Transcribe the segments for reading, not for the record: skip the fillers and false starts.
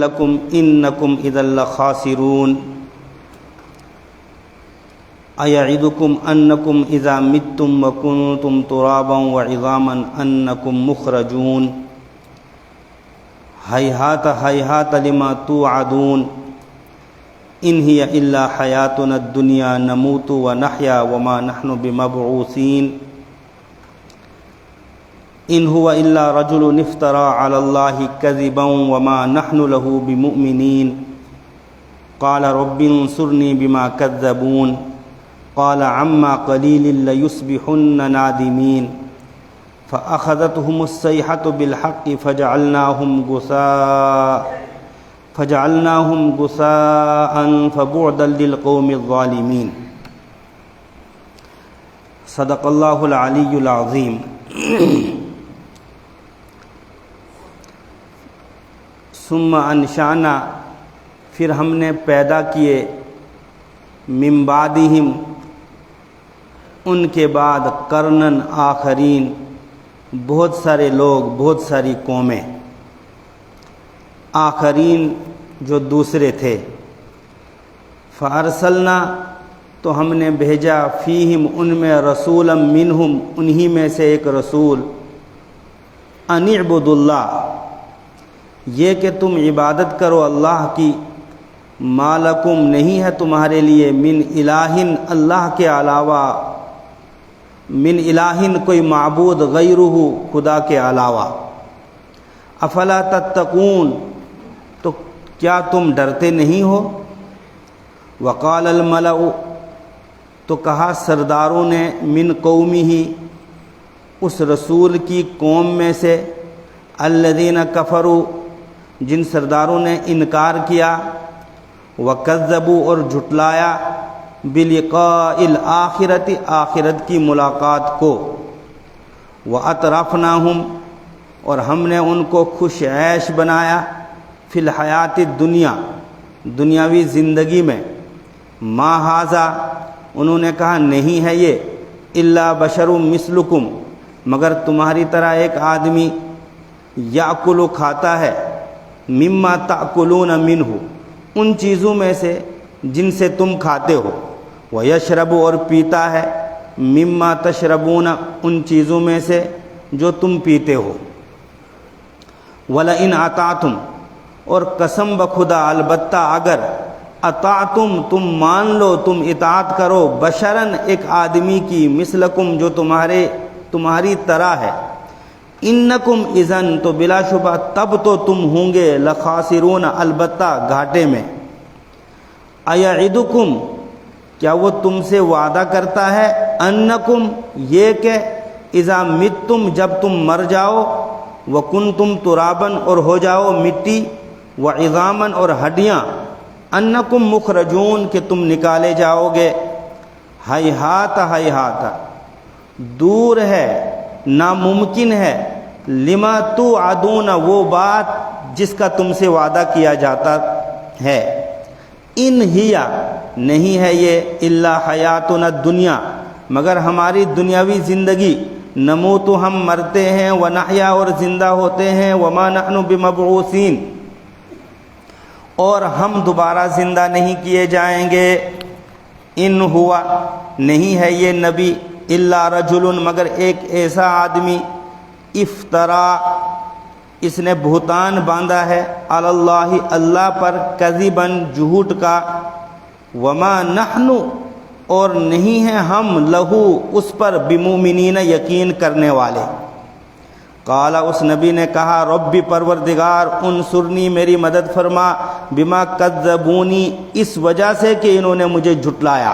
لکم انکم اذا لخاسرون ایعدکم انکم اذا متم وکنتم ترابا وعظاما انکم مخرجون ہیہات ہیہات لما توعدون ان ہی الا حیاتنا الدنیا نموت ونحیا وما نحن بمبعوثین ان هو الا رجل افترى على الله كذبا وما نحن له بمؤمنين قال رب انصرني بما كذبون قال عما قليل ليصبحن نادمين فأخذتهم الصيحة بالحق فجعلناهم غثاء فبعدا للقوم الظالمين صدق اللہ العلی العظیم۔ ثم انشانا، پھر ہم نے پیدا کیے، من بعدہم، ان کے بعد، قرنن آخرین، بہت سارے لوگ، بہت ساری قومیں، آخرین جو دوسرے تھے۔ فارسلنا، تو ہم نے بھیجا، فیہم، ان میں، رسولا منہم، انہی میں سے ایک رسول، ان اعبدوا اللہ، یہ کہ تم عبادت کرو اللہ کی، ما لکم، نہیں ہے تمہارے لیے، من الہ، اللہ کے علاوہ، من الہ، کوئی معبود، غیرہ، خدا کے علاوہ، افلا تتقون، تو کیا تم ڈرتے نہیں ہو؟ وقال الملأ، تو کہا سرداروں نے، من قومہ، اس رسول کی قوم میں سے، الذین کفروا، جن سرداروں نے انکار کیا، وکذبوا، اور جھٹلایا، بلقاء الآخرۃ، آخرت کی ملاقات کو، واترفناہم، اور ہم نے ان کو خوش عیش بنایا، فی الحیات الدنیا، دنیاوی زندگی میں، ما ھذا، انہوں نے کہا نہیں ہے یہ، الا بشر مثلکم، مگر تمہاری طرح ایک آدمی، یاکل، کھاتا ہے، مما تاکلون منہ، ان چیزوں میں سے جن سے تم کھاتے ہو، ویشرب، اور پیتا ہے، مما تشربون، ان چیزوں میں سے جو تم پیتے ہو، ولئن اطعتم، اور قسم بخدا، البتہ اگر، اطعتم، تم مان لو، تم اطاعت کرو، بشرن، ایک آدمی کی، مثلکم، جو تمہاری طرح ہے، انکم اذن، تو بلا شبہ تب تو تم ہوں گے، لخاسرون، البتہ گھاٹے میں، ایعدکم، کیا وہ تم سے وعدہ کرتا ہے، انکم، یہ کہ، اذا متم، جب تم مر جاؤ، وکنتم ترابن، اور ہو جاؤ مٹی، وعظامن، اور ہڈیاں، انکم مخرجون، کہ تم نکالے جاؤ گے، ہیہات ہیہات، دور ہے، ناممکن ہے، لما توعدون، وہ بات جس کا تم سے وعدہ کیا جاتا ہے، ان ہی، نہیں ہے یہ، الا حیاتنا الدنیا، مگر ہماری دنیاوی زندگی، نموت، ہم مرتے ہیں، ونحیا، اور زندہ ہوتے ہیں، وما نحن بمبعوثین، اور ہم دوبارہ زندہ نہیں کیے جائیں گے، ان ہوا، نہیں ہے یہ نبی، الا رجل، مگر ایک ایسا آدمی، افترا، اس نے بہتان باندھا ہے، علی اللہ، اللہ پر، کذباً، جھوٹ کا، وما نحن، اور نہیں ہیں ہم، لہو، اس پر، بمؤمنین، یقین کرنے والے۔ قال، اس نبی نے کہا، ربی، پروردگار، انصرنی، میری مدد فرما، بما کذبونی، اس وجہ سے کہ انہوں نے مجھے جھٹلایا۔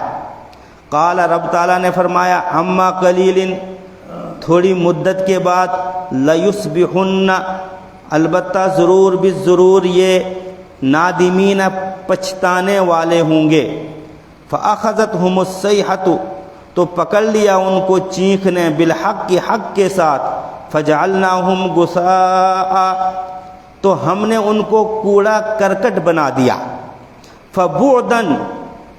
قال، رب تعالیٰ نے فرمایا، اما قلیل، تھوڑی مدت کے بعد، لیصبحن، البتہ ضرور بالضرور یہ، نادمین، پچھتانے والے ہوں گے، فاخذتہم الصیحۃ، تو پکڑ لیا ان کو چینخ نے، بالحق، حق کے ساتھ، فجعلناہم غثاء، تو ہم نے ان کو کوڑا کرکٹ بنا دیا، فبعدن،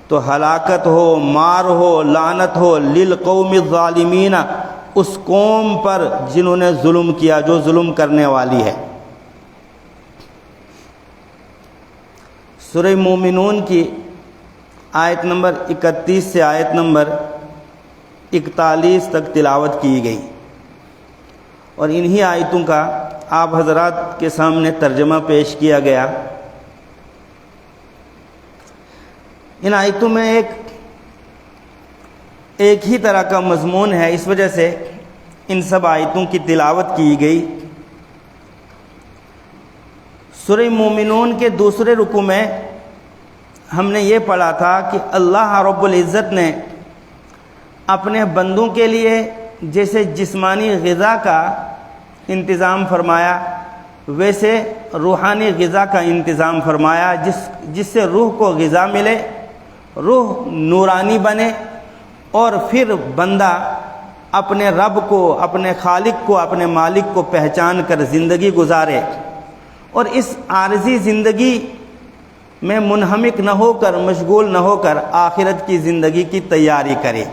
تو ہلاکت ہو، مار ہو، لعنت ہو، للقوم الظالمین، اس قوم پر جنہوں نے ظلم کیا، جو ظلم کرنے والی ہے۔ سورہ مومنون کی آیت نمبر 31 سے آیت نمبر 41 تک تلاوت کی گئی، اور انہی آیتوں کا آپ حضرات کے سامنے ترجمہ پیش کیا گیا۔ ان آیتوں میں ایک ہی طرح کا مضمون ہے، اس وجہ سے ان سب آیتوں کی تلاوت کی گئی۔ سورہ مومنون کے دوسرے رکوع میں ہم نے یہ پڑھا تھا کہ اللہ رب العزت نے اپنے بندوں کے لیے جیسے جسمانی غذا کا انتظام فرمایا، ویسے روحانی غذا کا انتظام فرمایا، جس سے روح کو غذا ملے، روح نورانی بنے، اور پھر بندہ اپنے رب کو، اپنے خالق کو، اپنے مالک کو پہچان کر زندگی گزارے، اور اس عارضی زندگی میں منہمک نہ ہو کر، مشغول نہ ہو کر آخرت کی زندگی کی تیاری کرے۔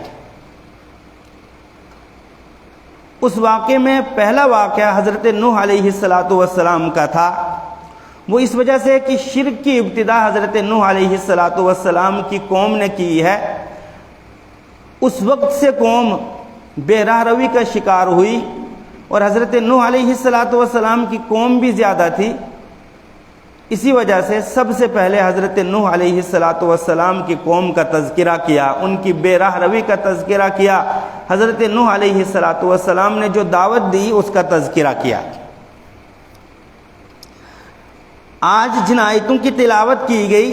اس واقعے میں پہلا واقعہ حضرت نوح علیہ السلام کا تھا۔ وہ اس وجہ سے کہ شرک کی ابتدا حضرت نوح علیہ السلام کی قوم نے کی ہے۔ اس وقت سے قوم بے راہ روی کا شکار ہوئی، اور حضرت نوح علیہ السلام کی قوم بھی زیادہ تھی، اسی وجہ سے سب سے پہلے حضرت نوح علیہ السلام کی قوم کا تذکرہ کیا، ان کی بے راہ روی کا تذکرہ کیا، حضرت نوح علیہ السلام نے جو دعوت دی اس کا تذکرہ کیا۔ آج جن آیتوں کی تلاوت کی گئی،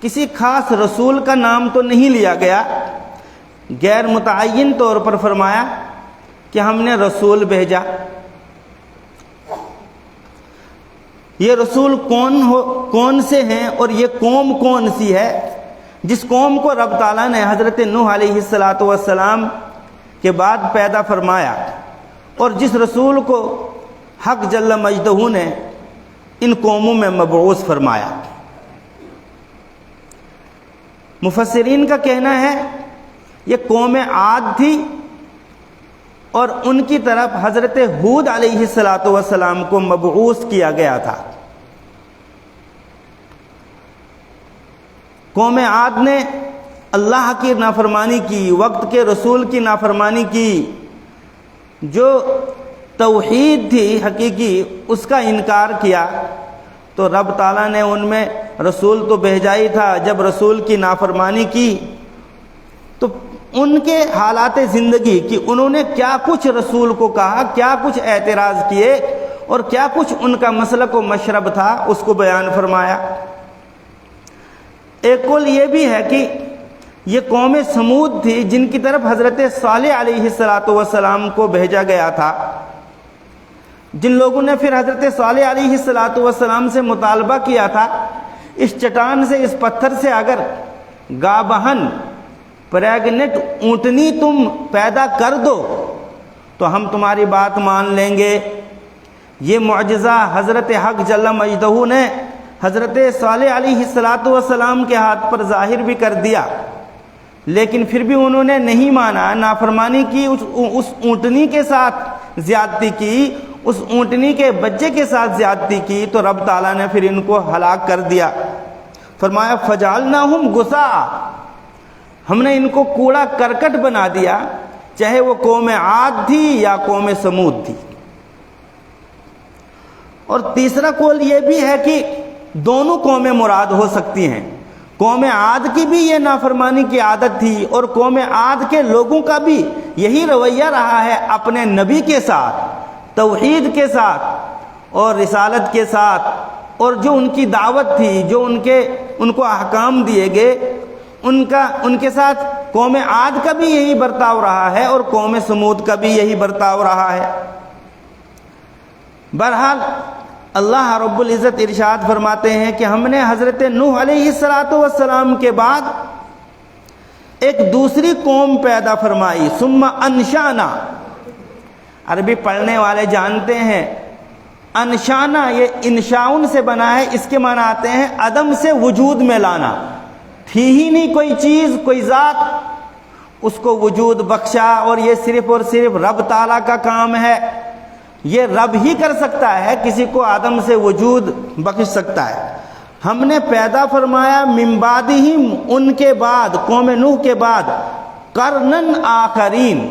کسی خاص رسول کا نام تو نہیں لیا گیا، غیر متعین طور پر فرمایا کہ ہم نے رسول بھیجا۔ یہ رسول کون سے ہیں اور یہ قوم کون سی ہے؟ جس قوم کو رب تعالیٰ نے حضرت نوح علیہ السلام کے بعد پیدا فرمایا، اور جس رسول کو حق جل مجدہ نے ان قوموں میں مبعوث فرمایا۔ مفسرین کا کہنا ہے یہ قوم عاد تھی، اور ان کی طرف حضرت ہود علیہ السلام کو مبعوث کیا گیا تھا۔ قوم عاد نے اللہ کی نافرمانی کی، وقت کے رسول کی نافرمانی کی، جو توحید تھی حقیقی اس کا انکار کیا، تو رب تعالیٰ نے ان میں رسول تو بھیجا ہی تھا۔ جب رسول کی نافرمانی کی تو ان کے حالات زندگی کہ انہوں نے کیا کچھ رسول کو کہا، کیا کچھ اعتراض کیے، اور کیا کچھ ان کا مسلک و مشرب تھا، اس کو بیان فرمایا۔ ایک قول یہ بھی ہے کہ یہ قوم سمود تھی، جن کی طرف حضرت صالح علیہ السلام کو بھیجا گیا تھا، جن لوگوں نے پھر حضرت صالح علیہ السلام سے مطالبہ کیا تھا اس چٹان سے، اس پتھر سے اگر گابہن پریگنٹ اونٹنی تم پیدا کر دو تو ہم تمہاری بات مان لیں گے۔ یہ معجزہ حضرت حق جل مجدہ نے حضرت صالح علیہ السلام کے ہاتھ پر ظاہر بھی کر دیا، لیکن پھر بھی انہوں نے نہیں مانا، نافرمانی کی، اس اونٹنی کے ساتھ زیادتی کی، اس اونٹنی کے بچے کے ساتھ زیادتی کی، تو رب تعالیٰ نے پھر ان کو ہلاک کر دیا۔ فرمایا فجعلناہم غثاء، ہم نے ان کو کوڑا کرکٹ بنا دیا، چاہے وہ قوم عاد تھی یا قوم سمود تھی۔ اور تیسرا قول یہ بھی ہے کہ دونوں قومیں مراد ہو سکتی ہیں۔ قوم عاد کی بھی یہ نافرمانی کی عادت تھی، اور قوم عاد کے لوگوں کا بھی یہی رویہ رہا ہے اپنے نبی کے ساتھ، توحید کے ساتھ اور رسالت کے ساتھ، اور جو ان کی دعوت تھی، جو ان کو احکام دیے گئے، ان کے ساتھ قوم عاد کا بھی یہی برتاؤ رہا ہے، اور قوم سمود کا بھی یہی برتاؤ رہا ہے۔ بہرحال اللہ رب العزت ارشاد فرماتے ہیں کہ ہم نے حضرت نوح علیہ السلام کے بعد ایک دوسری قوم پیدا فرمائی، ثم انشانا، عربی پڑھنے والے جانتے ہیں انشانا یہ انشاؤن سے بنا ہے، اس کے معنی آتے ہیں عدم سے وجود میں لانا، تھی ہی نہیں کوئی چیز، کوئی ذات، اس کو وجود بخشا، اور یہ صرف اور صرف رب تعالیٰ کا کام ہے، یہ رب ہی کر سکتا ہے، کسی کو عدم سے وجود بخش سکتا ہے۔ ہم نے پیدا فرمایا من بعدہم ان کے بعد، قوم نوح کے بعد، قرنن آخرین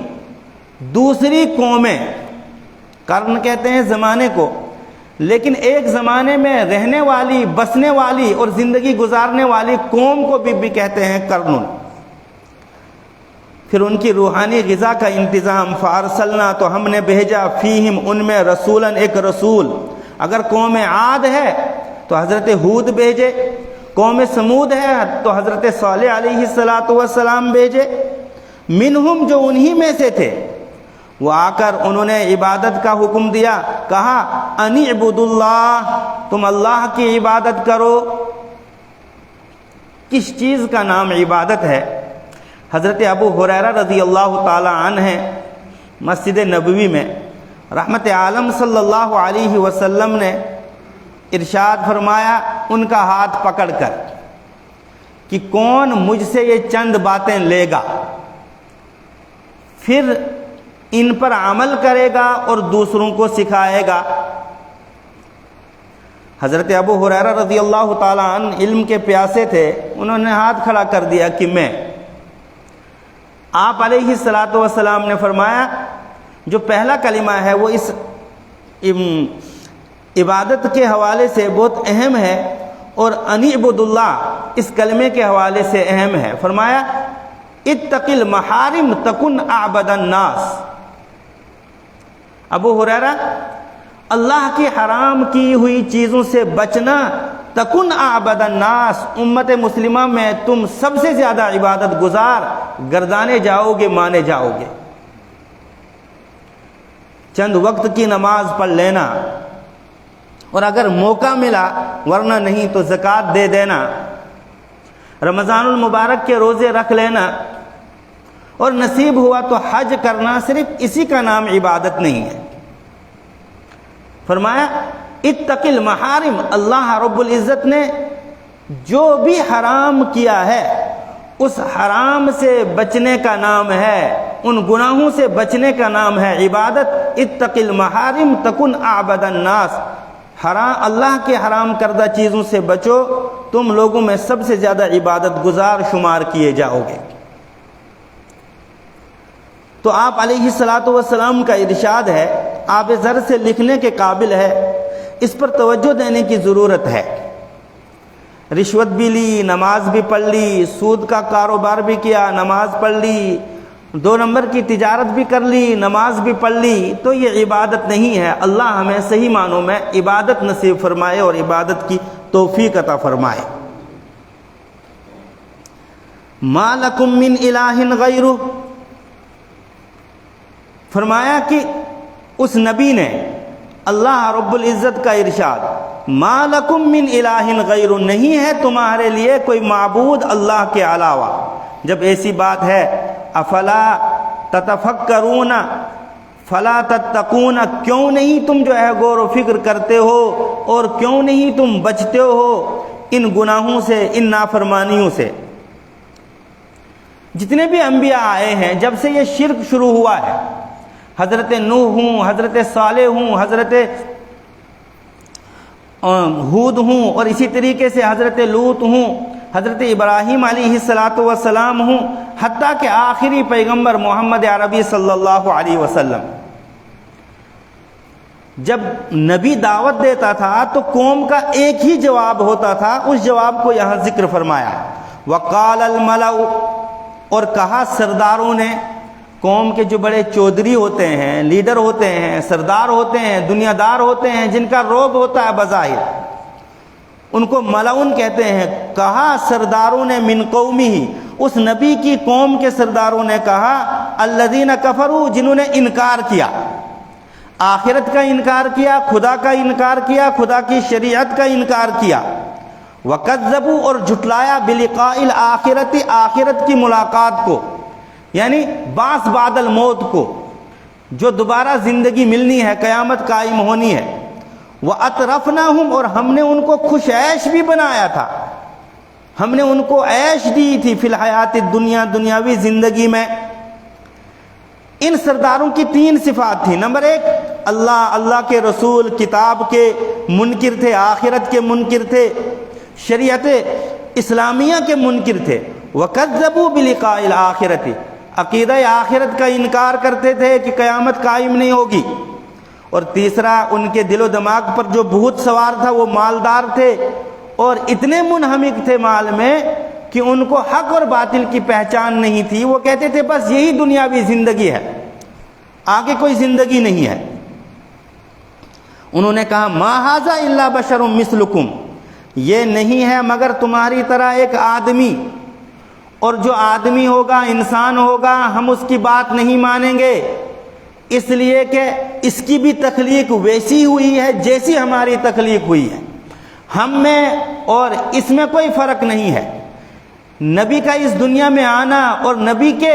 دوسری قومیں، قرن کہتے ہیں زمانے کو، لیکن ایک زمانے میں رہنے والی، بسنے والی اور زندگی گزارنے والی قوم کو بھی کہتے ہیں قرنن۔ پھر ان کی روحانی غذا کا انتظام، فارسلنا تو ہم نے بھیجا، فیہم ان میں، رسولاً ایک رسول۔ اگر قوم عاد ہے تو حضرت ہود بھیجے، قوم سمود ہے تو حضرت صالح علیہ السلام بھیجے، منہم جو انہی میں سے تھے، وہ آ کر انہوں نے عبادت کا حکم دیا، کہا ان اعبدوا اللہ، تم اللہ کی عبادت کرو۔ کس چیز کا نام عبادت ہے؟ حضرت ابو ہریرہ رضی اللہ تعالی عنہ ہیں، مسجد نبوی میں رحمت عالم صلی اللہ علیہ وسلم نے ارشاد فرمایا ان کا ہاتھ پکڑ کر کہ کون مجھ سے یہ چند باتیں لے گا، پھر ان پر عمل کرے گا اور دوسروں کو سکھائے گا۔ حضرت ابو ہریرہ رضی اللہ تعالی عنہ علم کے پیاسے تھے، انہوں نے ہاتھ کھڑا کر دیا کہ میں۔ آپ علیہ السلام نے فرمایا جو پہلا کلمہ ہے وہ اس عبادت کے حوالے سے بہت اہم ہے، اور ان اعبدوا اللہ اس کلمے کے حوالے سے اہم ہے۔ فرمایا اتق المحارم تکن اعبد الناس۔ ابو ہریرہ، اللہ کی حرام کی ہوئی چیزوں سے بچنا، تکن اعبد الناس، امت مسلمہ میں تم سب سے زیادہ عبادت گزار گردانے جاؤ گے، مانے جاؤ گے۔ چند وقت کی نماز پڑھ لینا، اور اگر موقع ملا ورنہ نہیں تو زکوٰۃ دے دینا، رمضان المبارک کے روزے رکھ لینا، اور نصیب ہوا تو حج کرنا، صرف اسی کا نام عبادت نہیں ہے۔ فرمایا اتق المحارم، اللہ رب العزت نے جو بھی حرام کیا ہے اس حرام سے بچنے کا نام ہے، ان گناہوں سے بچنے کا نام ہے عبادت۔ اتق المحارم تکن اعبد الناس، اللہ کے حرام کردہ چیزوں سے بچو، تم لوگوں میں سب سے زیادہ عبادت گزار شمار کیے جاؤ گے۔ تو آپ علیہ السلام کا ارشاد ہے، آب زر سے لکھنے کے قابل ہے، اس پر توجہ دینے کی ضرورت ہے۔ رشوت بھی لی، نماز بھی پڑھ لی، سود کا کاروبار بھی کیا، نماز پڑھ لی، 2 نمبر کی تجارت بھی کر لی، نماز بھی پڑھ لی، تو یہ عبادت نہیں ہے۔ اللہ ہمیں صحیح معنوں میں عبادت نصیب فرمائے اور عبادت کی توفیق عطا فرمائے۔ ما لکم من الہ غیرہ، فرمایا کہ اس نبی نے، اللہ رب العزت کا ارشاد، ما لکم من الہ غیر، نہیں ہے تمہارے لیے کوئی معبود اللہ کے علاوہ۔ جب ایسی بات ہے، افلا تتفکرون فلا تتقون، کیوں نہیں تم جو ہے غور و فکر کرتے ہو، اور کیوں نہیں تم بچتے ہو ان گناہوں سے، ان نافرمانیوں سے۔ جتنے بھی انبیاء آئے ہیں جب سے یہ شرک شروع ہوا ہے، حضرت نوح ہوں، حضرت صالح ہوں، حضرت ہود ہوں، اور اسی طریقے سے حضرت لوط ہوں، حضرت ابراہیم علیہ السلام ہوں، حتیٰ کہ آخری پیغمبر محمد عربی صلی اللہ علیہ وسلم، جب نبی دعوت دیتا تھا تو قوم کا ایک ہی جواب ہوتا تھا، اس جواب کو یہاں ذکر فرمایا، وقال الملأ، اور کہا سرداروں نے، قوم کے جو بڑے چودھری ہوتے ہیں، لیڈر ہوتے ہیں، سردار ہوتے ہیں، دنیا دار ہوتے ہیں، جن کا رعب ہوتا ہے بظاہر، ان کو ملعون کہتے ہیں۔ کہا سرداروں نے من قومہ، اس نبی کی قوم کے سرداروں نے کہا، الذین کفروا، جنہوں نے انکار کیا، آخرت کا انکار کیا، خدا کا انکار کیا، خدا کی شریعت کا انکار کیا، وکذبوا، اور جھٹلایا، بلقاء الآخرت، آخرت کی ملاقات کو، یعنی بعث بعد الموت کو، جو دوبارہ زندگی ملنی ہے، قیامت قائم ہونی ہے۔ وَأَطْرَفْنَاهُمْ، اور ہم نے ان کو خوش عیش بھی بنایا تھا، ہم نے ان کو عیش دی تھی فی الحیات الدنیا، دنیاوی زندگی میں۔ ان سرداروں کی 3 صفات تھیں۔ نمبر 1، اللہ کے رسول، کتاب کے منکر تھے، آخرت کے منکر تھے، شریعت اسلامیہ کے منکر تھے. وَكَذَّبُوا بِلِقَاءِ الْآخِرَةِ، عقیدہ آخرت کا انکار کرتے تھے کہ قیامت قائم نہیں ہوگی. اور تیسرا، ان کے دل و دماغ پر جو بھوت سوار تھا وہ مالدار تھے اور اتنے منہمک تھے مال میں کہ ان کو حق اور باطل کی پہچان نہیں تھی. وہ کہتے تھے بس یہی دنیاوی زندگی ہے، آگے کوئی زندگی نہیں ہے. انہوں نے کہا ما ھذا الا بشر مثلکم، یہ نہیں ہے مگر تمہاری طرح ایک آدمی، اور جو آدمی ہوگا، انسان ہوگا، ہم اس کی بات نہیں مانیں گے، اس لیے کہ اس کی بھی تخلیق ویسی ہوئی ہے جیسی ہماری تخلیق ہوئی ہے. ہم میں اور اس میں کوئی فرق نہیں ہے. نبی کا اس دنیا میں آنا اور نبی کے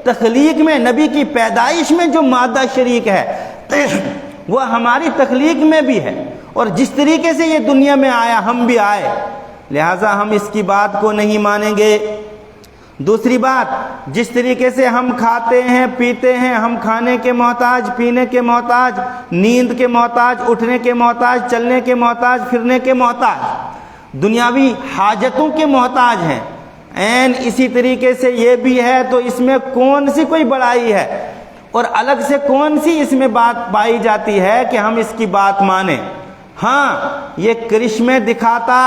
تخلیق میں، نبی کی پیدائش میں جو مادہ شریک ہے وہ ہماری تخلیق میں بھی ہے، اور جس طریقے سے یہ دنیا میں آیا ہم بھی آئے، لہٰذا ہم اس کی بات کو نہیں مانیں گے. دوسری بات، جس طریقے سے ہم کھاتے ہیں پیتے ہیں، ہم کھانے کے محتاج، پینے کے محتاج، نیند کے محتاج، اٹھنے کے محتاج، چلنے کے محتاج، پھرنے کے محتاج، دنیاوی حاجتوں کے محتاج ہیں، عین اسی طریقے سے یہ بھی ہے. تو اس میں کون سی کوئی بڑائی ہے اور الگ سے کون سی اس میں بات پائی جاتی ہے کہ ہم اس کی بات مانیں؟ ہاں، یہ کرشمے دکھاتا،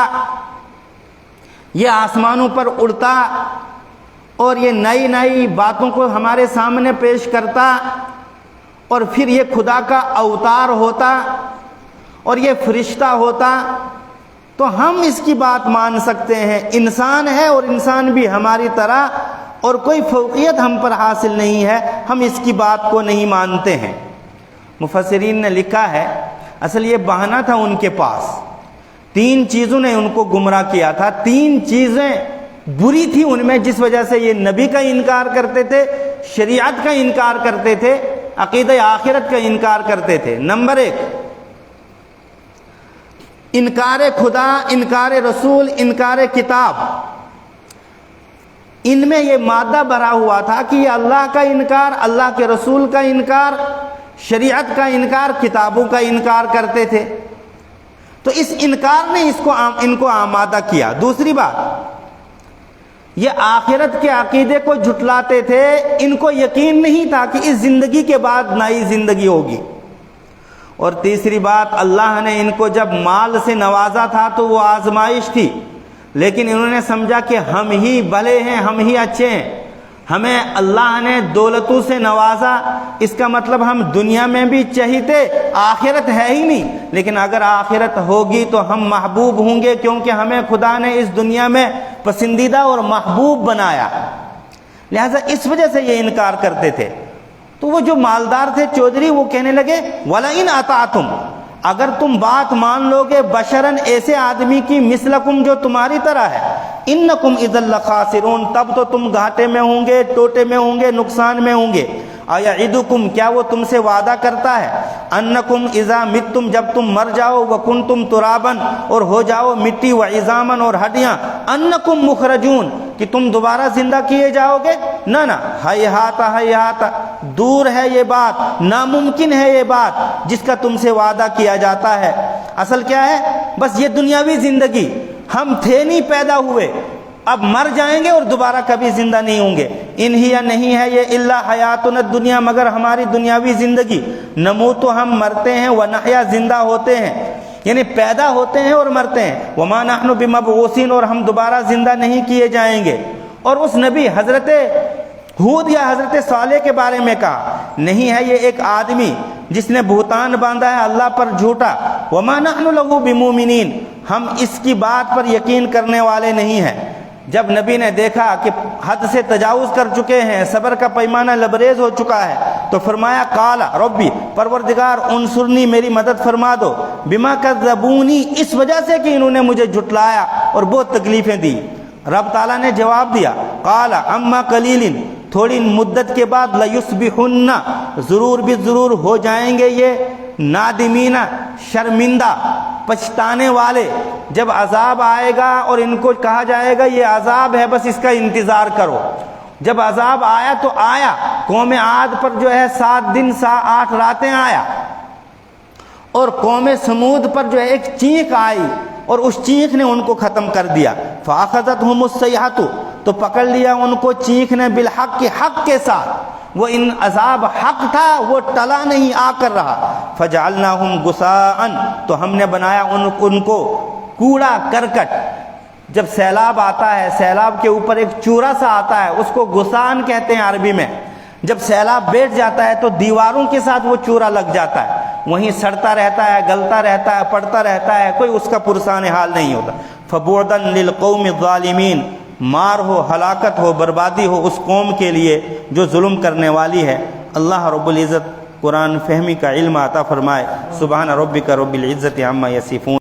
یہ آسمانوں پر اڑتا اور یہ نئی نئی باتوں کو ہمارے سامنے پیش کرتا، اور پھر یہ خدا کا اوتار ہوتا اور یہ فرشتہ ہوتا، تو ہم اس کی بات مان سکتے ہیں. انسان ہے اور انسان بھی ہماری طرح، اور کوئی فوقیت ہم پر حاصل نہیں ہے، ہم اس کی بات کو نہیں مانتے ہیں. مفسرین نے لکھا ہے اصل یہ بہانہ تھا ان کے پاس. 3 چیزوں نے ان کو گمراہ کیا تھا، 3 چیزیں بری تھی ان میں جس وجہ سے یہ نبی کا انکار کرتے تھے، شریعت کا انکار کرتے تھے، عقیدہ آخرت کا انکار کرتے تھے. نمبر 1، انکار خدا، انکار رسول، انکار کتاب. ان میں یہ مادہ بھرا ہوا تھا کہ یہ اللہ کا انکار، اللہ کے رسول کا انکار، شریعت کا انکار، کتابوں کا انکار کرتے تھے. تو اس انکار نے ان کو آمادہ کیا. دوسری بات، یہ آخرت کے عقیدے کو جھٹلاتے تھے، ان کو یقین نہیں تھا کہ اس زندگی کے بعد نئی زندگی ہوگی. اور تیسری بات، اللہ نے ان کو جب مال سے نوازا تھا تو وہ آزمائش تھی، لیکن انہوں نے سمجھا کہ ہم ہی بھلے ہیں، ہم ہی اچھے ہیں، ہمیں اللہ نے دولتوں سے نوازا، اس کا مطلب ہم دنیا میں بھی چہیتے، آخرت ہے ہی نہیں، لیکن اگر آخرت ہوگی تو ہم محبوب ہوں گے، کیونکہ ہمیں خدا نے اس دنیا میں پسندیدہ اور محبوب بنایا. لہذا اس وجہ سے یہ انکار کرتے تھے. تو وہ جو مالدار تھے چودھری، وہ کہنے لگے وَلَئِنْ أَطَعْتُمْ، اگر تم بات مان لو گے بشرن، ایسے آدمی کی، مثلکم جو تمہاری طرح ہے، انکم اذا لخاسرون، تب تو تم گھاٹے میں ہوں گے، ٹوٹے میں ہوں گے، نقصان میں ہوں گے. ایعدکم، کیا وہ تم سے وعدہ کرتا ہے، انکم اذا متم، جب تم مر جاؤ، وکنتم ترابن، اور ہو جاؤ مٹی، وعظامن، اور ہڈیاں، انکم مخرجون، کہ تم دوبارہ زندہ کیے جاؤ گے؟ نہ نہ، ہیہات ہیہات، دور ہے یہ بات، ناممکن ہے یہ بات جس کا تم سے وعدہ کیا جاتا ہے. اصل کیا ہے؟ بس یہ دنیاوی زندگی، ہم تھے نہیں پیدا ہوئے، اب مر جائیں گے اور دوبارہ کبھی زندہ نہیں ہوں گے. انہیا نہیں ہے یہ الا حیاتنا الدنیا، مگر ہماری دنیاوی زندگی، نموت، تو ہم مرتے ہیں، ونحیا، زندہ ہوتے ہیں، یعنی پیدا ہوتے ہیں اور مرتے ہیں، وما نحن بمبعوثین، اور ہم دوبارہ زندہ نہیں کیے جائیں گے. اور اس نبی حضرت ہود یا حضرت صالح کے بارے میں کہا، نہیں ہے یہ ایک آدمی جس نے بہتان باندھا ہے اللہ پر جھوٹا، وما نحن لہ بمؤمنین، ہم اس کی بات پر یقین کرنے والے نہیں ہیں. جب نبی نے دیکھا کہ حد سے تجاوز کر چکے ہیں، صبر کا پیمانہ لبریز ہو چکا ہے، تو فرمایا قال ربی، پروردگار انصرنی، میری مدد فرما دو، بما کذبونی، اس وجہ سے کہ انہوں نے مجھے جھٹلایا اور بہت تکلیفیں دی. رب تعالیٰ نے جواب دیا قال اما قلیل، تھوڑی مدت کے بعد لیصبحن، ضرور بھی ضرور ہو جائیں گے یہ نادمین، شرمندہ، پچھتانے والے. جب عذاب آئے گا اور ان کو کہا جائے گا یہ عذاب ہے، بس اس کا انتظار کرو. جب عذاب آیا تو آیا، قوم عاد پر جو ہے 7 دن 8 راتیں آیا، اور قوم سمود پر جو ہے ایک چینخ آئی، اور اس چیخ نے ان کو ختم کر دیا. فاخذتهم الصیحۃ تو پکڑ لیا ان کو چیخ نے بالحق کے حق کے ساتھ. وہ ان عذاب حق تھا وہ ٹلا نہیں آ کر رہا. فجعلناہم غثاء تو ہم نے بنایا ان کو کوڑا کرکٹ. جب سیلاب آتا ہے سیلاب کے اوپر ایک چورا سا آتا ہے اس کو غثان کہتے ہیں عربی میں. جب سیلاب بیٹھ جاتا ہے تو دیواروں کے ساتھ وہ چورا لگ جاتا ہے وہیں سڑتا رہتا ہے گلتا رہتا ہے پڑتا رہتا ہے کوئی اس کا پرسان حال نہیں ہوتا. فبعدا للقوم الظالمین مار ہو ہلاکت ہو بربادی ہو اس قوم کے لیے جو ظلم کرنے والی ہے. اللہ رب العزت قرآن فہمی کا علم عطا فرمائے. سبحان ربک رب العزت عما یصفون.